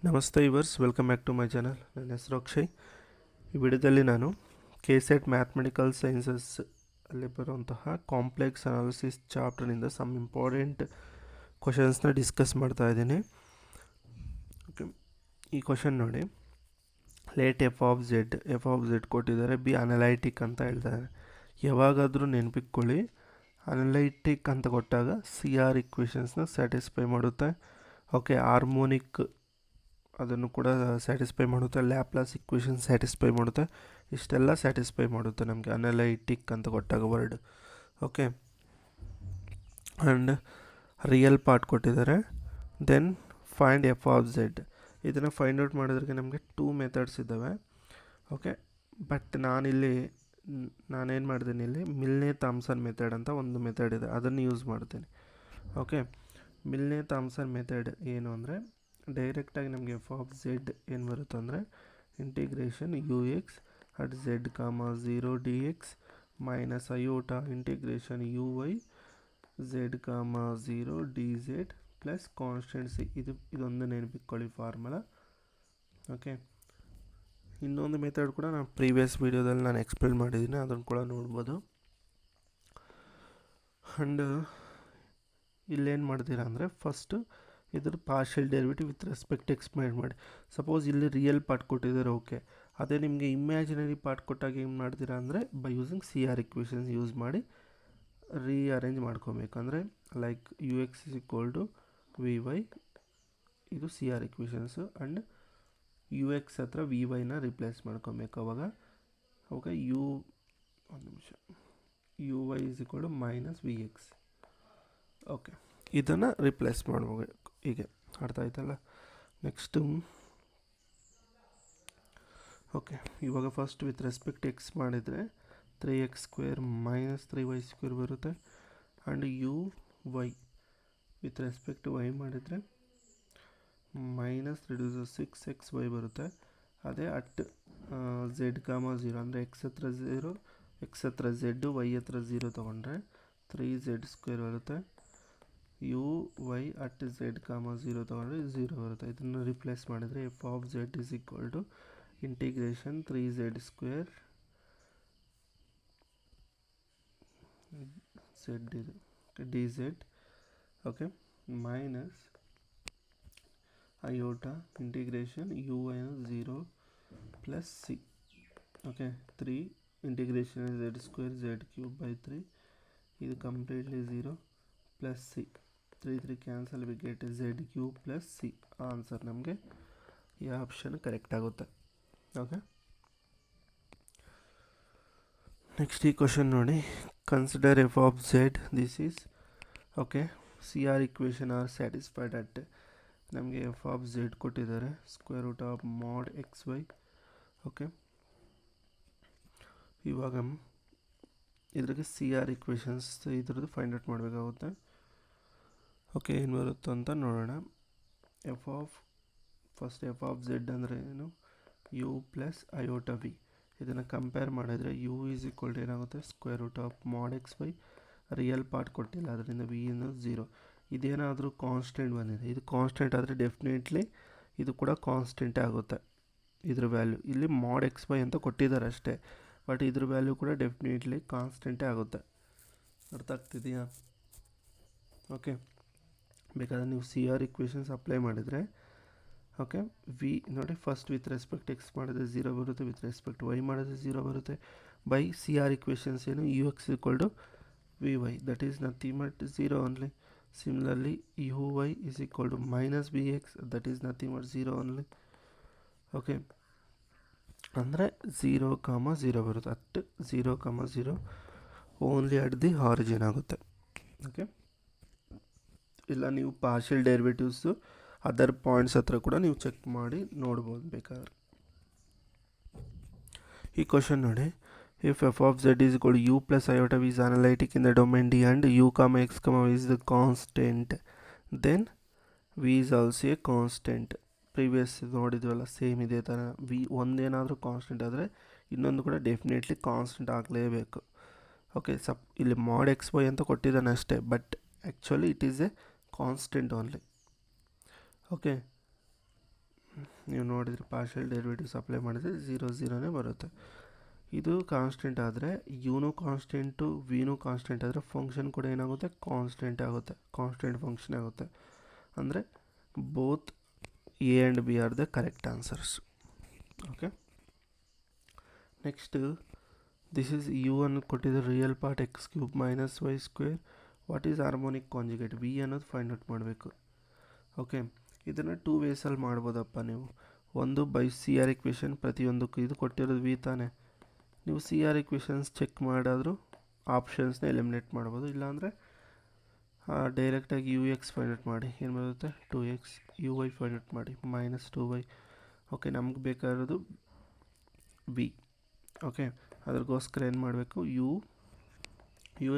ನಮಸ್ತೆ yours, welcome back to my channel. ನನ್ನ ಹೆಸರು ಅಕ್ಷಯ್. ಈ ವಿಡಿಯೋದಲ್ಲಿ ನಾನು KCET ಮ್ಯಾಥಮೆಟಿಕಲ್ ಸೈನ್ಸಸ್ ಅಲ್ಲಿ ಬರುವಂತಹ ಕಾಂಪ್ಲೆಕ್ಸ್ ಅನಾಲಿಸಿಸ್ ಚಾಪ್ಟರ್ನಿಂದ ಸಮ್ ಇಂಪಾರ್ಟೆಂಟ್ ಕ್ವಶನ್ಸ್ನ ಡಿಸ್ಕಸ್ ಮಾಡ್ತಾ ಇದ್ದೀನಿ. ಓಕೆ, ಈ ಕ್ವಶನ್ ನೋಡಿ, ಲೇಟ್ ಎಫ್ ಆಫ್ ಝೆಡ್ ಕೊಟ್ಟಿದ್ದಾರೆ, ಬಿ ಅನಲೈಟಿಕ್ ಅಂತ ಹೇಳ್ತಾರೆ. ಯಾವಾಗಾದರೂ ನೆನಪಿಟ್ಕೊಳ್ಳಿ, ಅನಲೈಟಿಕ್ ಅಂತ ಕೊಟ್ಟಾಗ CR ಇಕ್ವೇಷನ್ಸ್ನ ಸ್ಯಾಟಿಸ್ಫೈ ಮಾಡುತ್ತೆ. ಓಕೆ, ಹಾರ್ಮೋನಿಕ್ ಅದನ್ನು ಕೂಡ ಸ್ಯಾಟಿಸ್ಫೈ ಮಾಡುತ್ತೆ, ಲ್ಯಾಪ್ಲಾಸ್ ಇಕ್ವೇಷನ್ ಸ್ಯಾಟಿಸ್ಫೈ ಮಾಡುತ್ತೆ, ಇಷ್ಟೆಲ್ಲ ಸ್ಯಾಟಿಸ್ಫೈ ಮಾಡುತ್ತೆ ನಮಗೆ ಅನಲೈಟಿಕ್ ಅಂತ ಕೊಟ್ಟಾಗ word. Okay, and real part ಕೊಟ್ಟಿದ್ದಾರೆ. Then find f of z. ಇದನ್ನು ಫೈಂಡ್ ಔಟ್ ಮಾಡೋದ್ರಿಗೆ ನಮಗೆ 2 ಮೆಥಡ್ಸ್ ಇದ್ದಾವೆ. ಓಕೆ, ಬಟ್ ನಾನೇನು ಮಾಡ್ತೀನಿ ಇಲ್ಲಿ, ಮಿಲ್ನೆ ಥಾಮ್ಸನ್ ಮೆಥಡ್ ಅಂತ ಒಂದು ಮೆಥಡ್ ಇದೆ, ಅದನ್ನು ಯೂಸ್ ಮಾಡ್ತೀನಿ. ಓಕೆ, ಮಿಲ್ನೆ ಥಾಮ್ಸನ್ ಮೆಥಡ್ ಏನು ಅಂದರೆ, ಡೈರೆಕ್ಟಾಗಿ ನಮಗೆ ಎಫ್ ಆಫ್ ಝೆಡ್ ಏನು ಬರುತ್ತೆ ಅಂದರೆ, integration UX at Z, 0 dx minus ಅಯೋಟಾ integration UY Z, 0 dz plus constant C. ಇದೊಂದು ನೆನಪಿಟ್ಕೊಳ್ಳಿ ಫಾರ್ಮುಲಾ. ಓಕೆ, ಇನ್ನೊಂದು ಮೆಥಡ್ ಕೂಡ ನಾನು ಪ್ರೀವಿಯಸ್ ವೀಡಿಯೋದಲ್ಲಿ ನಾನು ಎಕ್ಸ್ಪ್ಲೇನ್ ಮಾಡಿದ್ದೀನಿ, ಅದನ್ನು ಕೂಡ ನೋಡ್ಬೋದು. ಆ್ಯಂಡ್ ಇಲ್ಲೇನು ಮಾಡ್ತೀರಾ ಅಂದರೆ, ಫಸ್ಟು ಇದ್ರ partial derivative with respect explain ಮಾಡಿ. ಸಪೋಸ್ ಇಲ್ಲಿ ರಿಯಲ್ ಪಾರ್ಟ್ ಕೊಟ್ಟಿದ್ದಾರೆ, ಓಕೆ, ಅದೇ ನಿಮಗೆ ಇಮ್ಯಾಜಿನರಿ ಪಾರ್ಟ್ ಕೊಟ್ಟಾಗ ಏನು ಮಾಡ್ತೀರಾ ಅಂದರೆ, by using CR equations use ಮಾಡಿ ರೀಅರೇಂಜ್ ಮಾಡ್ಕೊಬೇಕು. ಅಂದರೆ ಲೈಕ್ UX = VY, ಇದು CR ಇಕ್ವೇಷನ್ಸು, ಆ್ಯಂಡ್ UX ಹತ್ರ VYನ ರಿಪ್ಲೇಸ್ ಮಾಡ್ಕೊಬೇಕು. ಅವಾಗ ಓಕೆ, UY = -VX. ಓಕೆ, ಇದನ್ನು ರಿಪ್ಲೇಸ್ ಮಾಡಬೇಕು. ಹೀಗೆ ಅರ್ಥ ಆಯ್ತಲ್ಲ. ನೆಕ್ಸ್ಟು ಓಕೆ, ಇವಾಗ ಫಸ್ಟ್ ವಿತ್ ರೆಸ್ಪೆಕ್ಟ್ ಎಕ್ಸ್ ಮಾಡಿದರೆ 3x² - 3y² ಬರುತ್ತೆ. And UY with respect y ಮಾಡಿದರೆ -6xy ಬರುತ್ತೆ. ಅದೇ ಅಟ್ Z, 0 ಅಂದರೆ x ಹತ್ರ 0, x ಹತ್ರ Z, y ಹತ್ರ 0 ತೊಗೊಂಡ್ರೆ 3z² ಬರುತ್ತೆ. UY ಅಟ್ Z, 0 ತೊಗೊಂಡ್ರೆ 0 ಬರುತ್ತೆ. ಇದನ್ನು ರಿಪ್ಲೇಸ್ ಮಾಡಿದರೆ F of Z = integration 3z² Z ಇದು dz, okay, minus ಅಯೋಟಾ integration UY 0 plus C. Okay, 3 integration Z² Z³ 3, ಇದು completely 0 plus C. 3 cancel, we get Z³ plus C. Answer ನಮಗೆ ಈ option correct ಆಗುತ್ತೆ. Okay, next ಈ question ನೋಡಿ, consider F of Z. This is okay, CR equation are satisfied at, ನಮಗೆ F of z ಕೊಟ್ಟಿದ್ದಾರೆ √mod xy. Okay, ಇವಾಗ ಇದ್ರಿಗೆ CR equations ಇದ್ರದ್ದು find out ಮಾಡಬೇಕಾಗುತ್ತೆ. ಓಕೆ, ಏನು ಬರುತ್ತೋ ಅಂತ ನೋಡೋಣ. ಎಫ್ ಆಫ್ ಝೆಡ್ ಅಂದರೆ ಏನು, U ಪ್ಲಸ್ ಅಯೋಟಾ V. ಇದನ್ನು ಕಂಪೇರ್ ಮಾಡಿದರೆ U ಏನಾಗುತ್ತೆ, √mod xy. ರಿಯಲ್ ಪಾರ್ಟ್ ಕೊಟ್ಟಿಲ್ಲ, ಅದರಿಂದ V 0. ಇದೇನಾದರೂ ಕಾನ್ಸ್ಟೆಂಟ್ ಬಂದಿದೆ, ಇದು ಕಾನ್ಸ್ಟೆಂಟ್ ಆದರೆ ಡೆಫಿನೆಟ್ಲಿ ಇದು ಕೂಡ ಕಾನ್ಸ್ಟೆಂಟೇ ಆಗುತ್ತೆ. ಇದ್ರ ವ್ಯಾಲ್ಯೂ ಇಲ್ಲಿ mod xy ಅಂತ ಕೊಟ್ಟಿದ್ದಾರೆ ಅಷ್ಟೇ, ಬಟ್ ಇದ್ರ ವ್ಯಾಲ್ಯೂ ಕೂಡ ಡೆಫಿನೆಟ್ಲಿ ಕಾನ್ಸ್ಟೆಂಟೇ ಆಗುತ್ತೆ. ಅರ್ಥ ಆಗ್ತಿದೆಯಾ? ಓಕೆ, ಬೇಕಾದ್ರೆ ನೀವು CR ಇಕ್ವೇಷನ್ಸ್ ಅಪ್ಲೈ ಮಾಡಿದರೆ, ಓಕೆ, V ನೋಡಿ, ಫಸ್ಟ್ ವಿತ್ ರೆಸ್ಪೆಕ್ಟ್ ಎಕ್ಸ್ ಮಾಡಿದ್ರೆ 0 ಬರುತ್ತೆ, ವಿತ್ ರೆಸ್ಪೆಕ್ಟ್ y ಮಾಡಿದ್ರೆ 0 ಬರುತ್ತೆ. ಬೈ CR ಇಕ್ವೇಷನ್ಸ್ ಏನು, UX = VY, that is nothing but 0 only. Similarly UY = -VX, that is nothing but 0 only. Okay, ಅಂದರೆ 0, 0 ಬರುತ್ತೆ, at 0, 0 only at the origin ಆಗುತ್ತೆ. Okay, ಇಲ್ಲ ನೀವು ಪಾರ್ಷಿಯಲ್ ಡೆರಿವೇಟಿವ್ಸು ಅದರ್ ಪಾಯಿಂಟ್ಸ್ ಹತ್ರ ಕೂಡ ನೀವು ಚೆಕ್ ಮಾಡಿ ನೋಡ್ಬೋದು ಬೇಕಾದ್ರೆ. ಈ ಕ್ವಶನ್ ನೋಡಿ, if f of Z = U plus ಅಯೋಟಾ V is analytic in the domain D and U, x, y is the constant, then V is also a constant. Previous ನೋಡಿದ್ವಲ್ಲ, same ಇದೇ ಥರ. V ಒಂದೇನಾದರೂ constant ಆದರೆ ಇನ್ನೊಂದು ಕೂಡ definitely constant ಆಗಲೇಬೇಕು. Okay, ಇಲ್ಲಿ mod xy ಅಂತ ಕೊಟ್ಟಿದ್ದಾನೆ ಅಷ್ಟೇ, but actually it is a constant only. Okay, ನೀವು ನೋಡಿದರೆ ಪಾರ್ಷಿಯಲ್ ಡೆರಿವೇಟಿವ್ಸ್ ಅಪ್ಲೈ ಮಾಡಿದರೆ 0 ಬರುತ್ತೆ. ಇದು ಕಾನ್ಸ್ಟೆಂಟ್ ಆದರೆ ಯುನೂ ಕಾನ್ಸ್ಟೆಂಟು ವಿನೂ ಕಾನ್ಸ್ಟೆಂಟ್ ಆದರೆ ಫಂಕ್ಷನ್ ಕೂಡ ಏನಾಗುತ್ತೆ, ಕಾನ್ಸ್ಟೆಂಟ್ ಆಗುತ್ತೆ, ಕಾನ್ಸ್ಟೆಂಟ್ ಫಂಕ್ಷನ್ ಆಗುತ್ತೆ. ಅಂದರೆ both A and B are the correct answers. Okay, next this is U ಅನ್ನು ಕೊಟ್ಟಿದ್ದು real part X cube minus Y square. What is harmonic conjugate, V ಅನ್ನೋದು ಫೈಂಡ್ ಔಟ್ ಮಾಡಬೇಕು. Okay, ಇದನ್ನು 2 ವೇಸಲ್ಲಿ ಮಾಡ್ಬೋದಪ್ಪ ನೀವು. ಒಂದು ಬೈ ಸಿ ಆರ್ ಇಕ್ವೇಷನ್, ಪ್ರತಿಯೊಂದಕ್ಕೂ ಇದು ಕೊಟ್ಟಿರೋದು ವಿ ತಾನೆ, ನೀವು ಸಿ ಆರ್ ಇಕ್ವೇಷನ್ಸ್ ಚೆಕ್ ಮಾಡಾದರೂ ಆಪ್ಷನ್ಸ್ನ ಎಲಿಮಿನೇಟ್ ಮಾಡ್ಬೋದು. ಇಲ್ಲಾಂದರೆ ಡೈರೆಕ್ಟಾಗಿ ಯು ಎಕ್ಸ್ ಫೈಂಡ್ ಔಟ್ ಮಾಡಿ, ಏನು ಬರುತ್ತೆ 2x, U Y find out ಮಾಡಿ ಮೈನಸ್ 2y. ಓಕೆ, ನಮ್ಗೆ ಬೇಕಾಗಿರೋದು ವಿ. ಓಕೆ, ಅದ್ರಗೋಸ್ಕರ ಏನು ಮಾಡಬೇಕು, U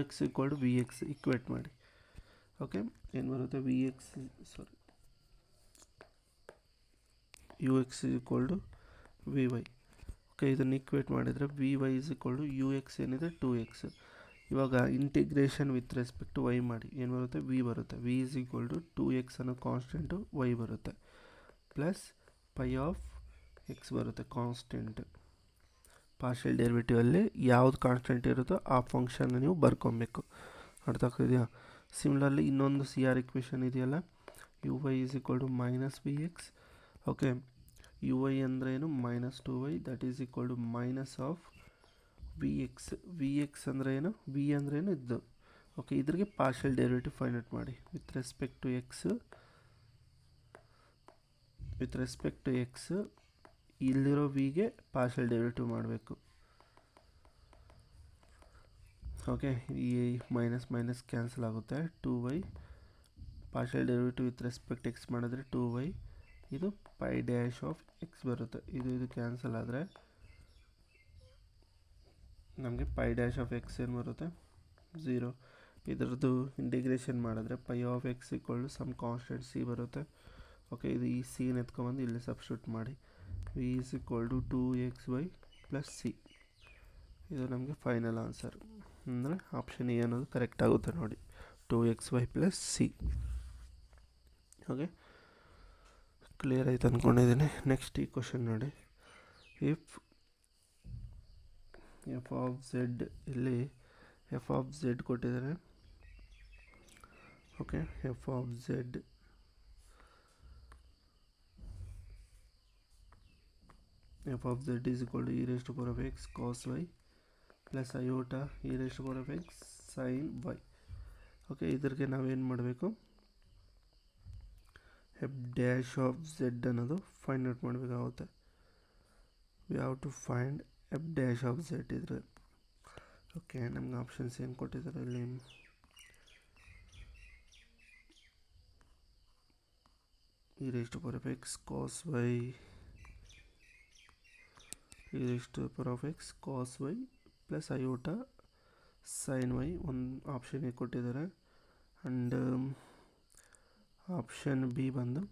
X equal to V X equate ಮಾಡಿ. ಓಕೆ, ಏನು ಬರುತ್ತೆ U X equal to V Y. Okay, ಇದನ್ನು ಈಕ್ವೇಟ್ ಮಾಡಿದರೆ V Y is equal to U X ಏನಿದೆ 2x. ಇವಾಗ integration with respect to Y ಮಾಡಿ, ಏನು ಬರುತ್ತೆ ವಿ ಬರುತ್ತೆ. V is equal to 2x ಅನ್ನೋ ಕಾನ್ಸ್ಟೆಂಟು ವೈ ಬರುತ್ತೆ, ಪ್ಲಸ್ ಪೈ ಆಫ್ ಎಕ್ಸ್ ಬರುತ್ತೆ ಕಾನ್ಸ್ಟೆಂಟ್. ಪಾರ್ಷಿಯಲ್ ಡೆರಿವೇಟಿವಲ್ಲಿ ಯಾವುದು ಕಾನ್ಸ್ಟೆಂಟ್ ಇರುತ್ತೋ ಆ ಫಂಕ್ಷನ್ನ ನೀವು ಬರ್ಕೊಬೇಕು. ಅರ್ಥ ಆಗ್ತಿದೆಯಾ? ಸಿಮಿಲರ್ಲಿ ಇನ್ನೊಂದು ಸಿ ಆರ್ ಇಕ್ವೇಷನ್ ಇದೆಯಲ್ಲ, u y is equal to minus v x. Okay, u y ಅಂದರೆ ಏನು minus 2y, that is equal to minus of v x. V x ಅಂದರೆ ಏನು, ವಿ ಅಂದರೆ ಏನು ಇದ್ದು. ಓಕೆ, ಇದ್ರಿಗೆ ಪಾರ್ಷಿಯಲ್ ಡೆರಿವೇಟಿವ್ ಫೈಂಡ್ ಔಟ್ ಮಾಡಿ ವಿತ್ ರೆಸ್ಪೆಕ್ಟ್ ಟು ಎಕ್ಸ್. ಇಲ್ಲಿರೋ ವಿಗೆ ಪಾರ್ಷಿಯಲ್ ಡೆರಿವೇಟಿವ್ ಮಾಡಬೇಕು. ಓಕೆ, ಈ ಮೈನಸ್ ಮೈನಸ್ ಕ್ಯಾನ್ಸಲ್ ಆಗುತ್ತೆ, 2y. Partial derivative with respect X ಮಾಡಿದ್ರೆ 2y, ಇದು ಪೈ ಡ್ಯಾಶ್ ಆಫ್ ಎಕ್ಸ್ ಬರುತ್ತೆ. ಇದು ಕ್ಯಾನ್ಸಲ್ ಆದರೆ ನಮಗೆ ಪೈ ಡ್ಯಾಶ್ ಆಫ್ ಎಕ್ಸ್ ಏನು ಬರುತ್ತೆ 0. ಇದರದ್ದು ಇಂಟಿಗ್ರೇಷನ್ ಮಾಡಿದ್ರೆ phi of X equal to some constant C ಬರುತ್ತೆ. ಓಕೆ, ಇದು ಈ ಸಿನ ಎತ್ಕೊಂಡ್ಬಂದು ಇಲ್ಲಿ ಸಬ್ಸ್ಟಿಟ್ಯೂಟ್ ಮಾಡಿ, V is equal to 2xy plus C. ಇದು ನಮಗೆ ಫೈನಲ್ ಆನ್ಸರ್. ಅಂದರೆ ಆಪ್ಷನ್ ಎ ಅನ್ನೋದು ಕರೆಕ್ಟ್ ಆಗುತ್ತೆ ನೋಡಿ, 2xy plus C. Okay, clear ಆಯ್ತು ಅಂದ್ಕೊಂಡಿದ್ದೀನಿ. ನೆಕ್ಸ್ಟ್ ಈ ಕ್ವಶನ್ ನೋಡಿ, ಇಫ್ ಎಫ್ ಆಫ್ ಝೆಡ್, ಇಲ್ಲಿ ಎಫ್ ಆಫ್ ಝೆಡ್ ಕೊಟ್ಟಿದ್ದಾರೆ. Okay, f of z is equal to E raise to power of x cos y plus iota e raise to power of x sine y. Okay, ಇದ್ರಿಗೆ ನಾವೇನು ಮಾಡಬೇಕು, f dash of z ಅನ್ನೋದು find out ಮಾಡಬೇಕಾಗುತ್ತೆ. We have to find f dash of z ಇದ್ರೆ. Okay, ನಮ್ಗೆ options ಏನು ಕೊಟ್ಟಿದ್ದಾರೆ ಇಲ್ಲಿ, e raise to power of x cos y, e raise to power of x cos y plus iota sine y ಒಂದು option A ಕೊಟ್ಟಿದ್ದಾರೆ. And option B ಬಂದು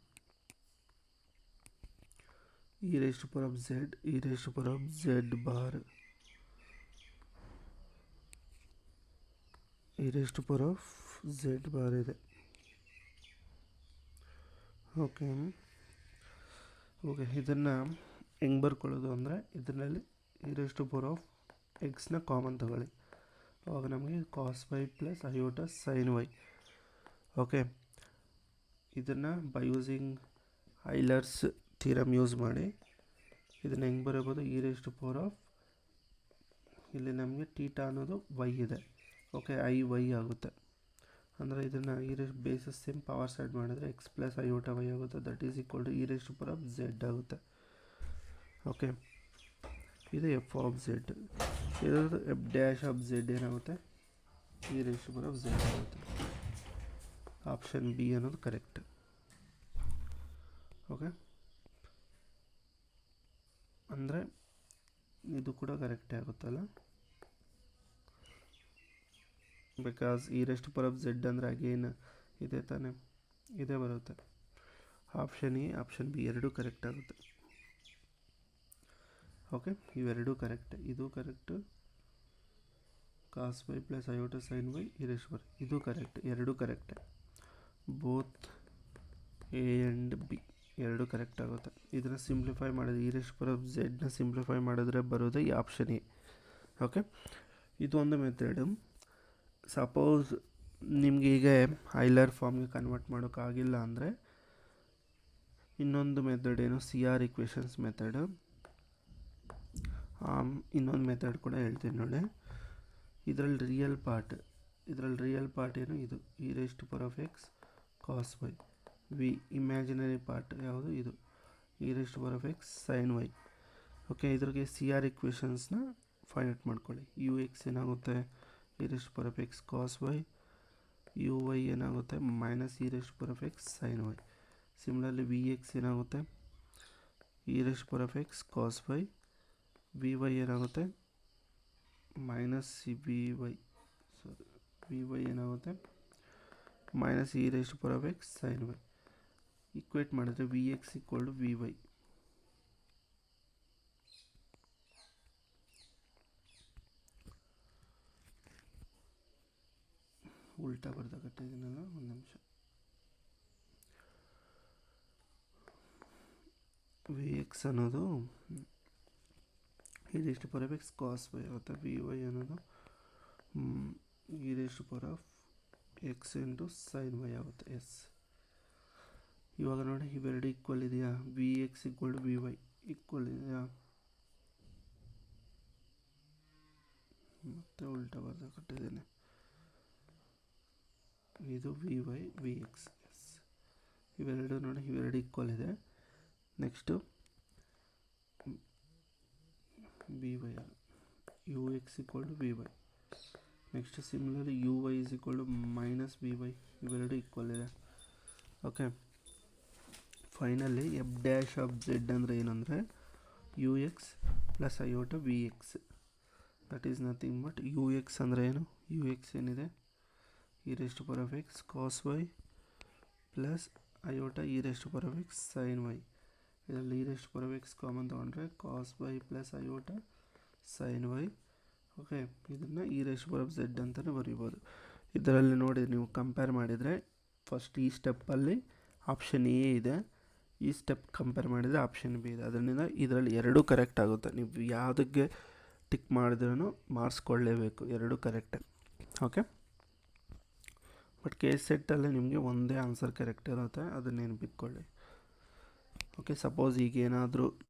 e raise to power of z bar, e raise to power of z bar ಇದೆ. Okay, ಇದನ್ನು ಹೆಂಗೆ ಬರ್ಕೊಳ್ಳೋದು ಅಂದರೆ, ಇದರಲ್ಲಿ e raise to power of ಎಕ್ಸ್ನ ಕಾಮನ್ ತಗೊಳ್ಳಿ, ಆವಾಗ ನಮಗೆ cos y plus iota sine y. Okay, ಇದನ್ನು by using Euler's theorem use ಮಾಡಿ ಇದನ್ನು ಹೆಂಗೆ ಬರೀಬೋದು, e raise to power of, ಇಲ್ಲಿ ನಮಗೆ ಟೀಟಾ ಅನ್ನೋದು ವೈ ಇದೆ. ಓಕೆ, ಐ ವೈ ಆಗುತ್ತೆ. ಅಂದರೆ ಇದನ್ನು E raise bases same power side ಮಾಡಿದ್ರೆ ಎಕ್ಸ್ ಪ್ಲಸ್ ಐಯೋಟಾ ವೈ ಆಗುತ್ತೆ, that is equal to E raise to power of Z ಆಗುತ್ತೆ. ಓಕೆ, ಇದು ಎಫ್ ಆಫ್ ಝೆಡ್. ಇದರದ್ದು ಎಫ್ ಡ್ಯಾಶ್ ಆಫ್ ಝೆಡ್ ಏನಾಗುತ್ತೆ, E raise to power of Z ಆಗುತ್ತೆ. Option B ಅನ್ನೋದು correct. Okay, ಅಂದರೆ ಇದು ಕೂಡ ಕರೆಕ್ಟೇ ಆಗುತ್ತಲ್ಲ, because E raise to power of Z ಅಂದರೆ ಅಗೇನ್ ಇದೆ ತಾನೆ, ಇದೇ ಬರುತ್ತೆ. ಆಪ್ಷನ್ ಎ ಆಪ್ಷನ್ ಬಿ ಎರಡೂ ಕರೆಕ್ಟ್ ಆಗುತ್ತೆ. ಓಕೆ, ಇವೆರಡೂ ಕರೆಕ್ಟ್, ಇದು correct, cos y plus iota sine y e raise to power, ಇದು ಕರೆಕ್ಟ್, ಎರಡೂ ಕರೆಕ್ಟೇ, ಬೋತ್ ಎ ಆ್ಯಂಡ್ ಬಿ. ಎರಡು ಕರೆಕ್ಟ್ ಆಗುತ್ತೆ. ಇದನ್ನು ಸಿಂಪ್ಲಿಫೈ ಮಾಡಿದ್ರೆ e⁻z ಸಿಂಪ್ಲಿಫೈ ಮಾಡಿದ್ರೆ ಬರೋದು ಈ ಆಪ್ಷನ್ ಎ. ಓಕೆ, ಇದು ಒಂದು ಮೆಥಡು. ಸಪೋಸ್ ನಿಮಗೆ ಈಗ ಐಲರ್ ಫಾರ್ಮ್ಗೆ ಕನ್ವರ್ಟ್ ಮಾಡೋಕ್ಕಾಗಿಲ್ಲ ಅಂದರೆ ಇನ್ನೊಂದು ಮೆಥಡ್ ಏನು, CR ಇಕ್ವೇಷನ್ಸ್ ಮೆಥಡು. ಇನ್ನೊಂದು ಮೆಥಡ್ ಕೂಡ ಹೇಳ್ತೀನಿ ನೋಡಿ. ಇದರಲ್ಲಿ ರಿಯಲ್ ಪಾರ್ಟ್ ಏನು, ಇದು e⁻x cos y. Imaginary part ಯಾವುದು, ಇದು e⁻x sin y. ಓಕೆ, ಇದ್ರಿಗೆ CR ಇಕ್ವೇಷನ್ಸ್ನ ಫೈಂಡ್ ಔಟ್ ಮಾಡ್ಕೊಳ್ಳಿ. ux ಏನಾಗುತ್ತೆ, e⁻x cos y. uy ಏನಾಗುತ್ತೆ, -e⁻x sin y. Similarly vx ಏನಾಗುತ್ತೆ, e⁻x cos y. vy ಏನಾಗುತ್ತೆ, vy ಏನಾಗುತ್ತೆ -e⁻x sin y. ಈಕ್ವೇಟ್ ಮಾಡಿದ್ರೆ vx = vy. ಉಲ್ಟಾ ಬರ್ದಾಕಟ್ಟಿದ್ದೀನಲ್ಲ, ಒಂದು ನಿಮಿಷ. vx ಅನ್ನೋದು e⁻x cos y ಆಗುತ್ತೆ. vy ಅನ್ನೋದು e⁻x sin y ಆಗುತ್ತೆ. ಎಸ್, ಇವಾಗ ನೋಡಿ ಇವೆರಡು ಈಕ್ವಲ್ ಇದೆಯಾ, vx = vy ಈಕ್ವಲ್ ಇದೆಯಾ, ಮತ್ತೆ ಉಲ್ಟಾ ಬರ್ದಾಕಟ್ಟಿದ್ದೇನೆ. ಇದು vy vx. ಎಸ್, ಇವೆರಡು ನೋಡಿ, ಇವೆರಡು ಈಕ್ವಲ್ ಇದೆ. Next vy ux = vy. Next similarly uy = -vy. ಇವೆರಡು ಈಕ್ವಲ್ ಇದೆ. ಓಕೆ, ಫೈನಲಿ f' ಅಂದರೆ ಏನಂದರೆ ux + iota vx. That is nothing but ux ಅಂದರೆ ಏನು, ux ಏನಿದೆ e⁻x cos y plus iota e⁻x sin y. ಇದರಲ್ಲಿ e⁻x ಕಾಮನ್ ತೊಗೊಂಡ್ರೆ cos y plus iota sin y. Okay, ಇದನ್ನು e⁻z ಅಂತಲೇ ಬರೀಬೋದು. ಇದರಲ್ಲಿ ನೋಡಿ ನೀವು ಕಂಪೇರ್ ಮಾಡಿದರೆ ಫಸ್ಟ್ ಈ ಸ್ಟೆಪ್ಪಲ್ಲಿ ಆಪ್ಷನ್ ಎ ಇದೆ, ಈ ಸ್ಟೆಪ್ ಕಂಪೇರ್ ಮಾಡಿದರೆ ಆಪ್ಷನ್ ಬಿ ಇದೆ. ಅದರಿಂದ ಇದರಲ್ಲಿ ಎರಡೂ ಕರೆಕ್ಟ್ ಆಗುತ್ತೆ. ನೀವು ಯಾವುದಕ್ಕೆ ಟಿಕ್ ಮಾಡಿದ್ರೂ ಮಾರ್ಕ್ಸ್ ಕೊಡಲೇಬೇಕು, ಎರಡೂ ಕರೆಕ್ಟೇ. ಓಕೆ, ಬಟ್ ಕೇಸ್ ಸೆಟ್ಟಲ್ಲಿ ನಿಮಗೆ ಒಂದೇ ಆನ್ಸರ್ ಕರೆಕ್ಟ್ ಇರುತ್ತೆ, ಅದನ್ನ ನೆನಪಿಟ್ಕೊಳ್ಳಿ. ಓಕೆ, ಸಪೋಸ್ ಈಗ ಏನಾದರೂ